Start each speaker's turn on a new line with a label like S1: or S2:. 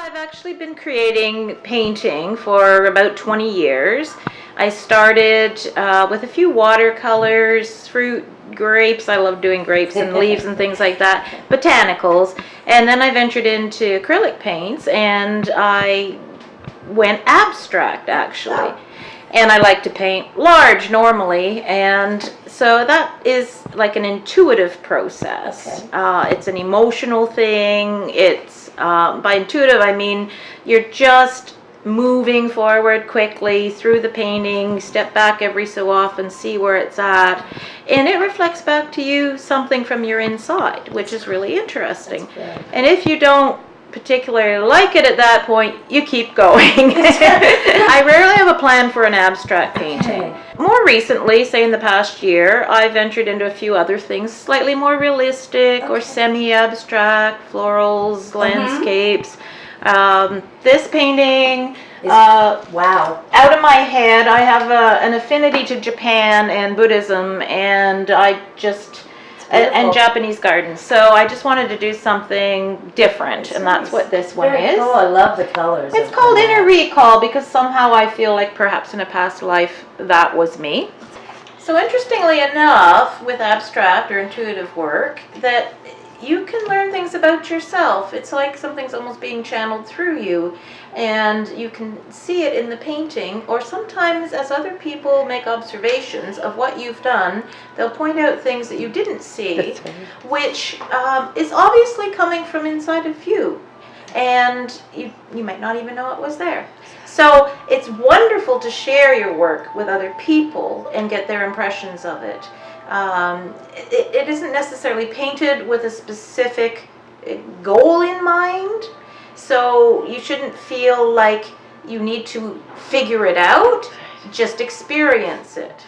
S1: I've actually been creating painting for about 20 years. I started with a few watercolors, fruit, grapes. I love doing grapes and leaves and things like that, botanicals. And then I ventured into acrylic paints and I went abstract actually. And I like to paint large normally, and so that is like an intuitive process.
S2: Okay.
S1: It's an emotional thing. It's by intuitive I mean you're just moving forward quickly through the painting, step back every so often, see where it's at, and it reflects back to you something from your inside, which is really interesting. And if you don't particularly like it at that point, you keep going. I rarely have a plan for an abstract painting. More recently, say in the past year, I ventured into a few other things, slightly more realistic or semi-abstract, florals, landscapes. This painting,
S2: wow.
S1: Out of my head, I have an affinity to Japan and Buddhism, and and Japanese gardens. So I just wanted to do something different, and that's what this one is.
S2: Cool. I love the colors.
S1: It's called Inner Recall because somehow I feel like perhaps in a past life that was me. So interestingly enough, with abstract or intuitive work, that you can learn things about yourself. It's like something's almost being channeled through you, and you can see it in the painting, or sometimes as other people make observations of what you've done, they'll point out things that you didn't see, which is obviously coming from inside of you, and you might not even know it was there. So it's wonderful to share your work with other people and get their impressions of it. It isn't necessarily painted with a specific goal in mind, so you shouldn't feel like you need to figure it out, just experience it.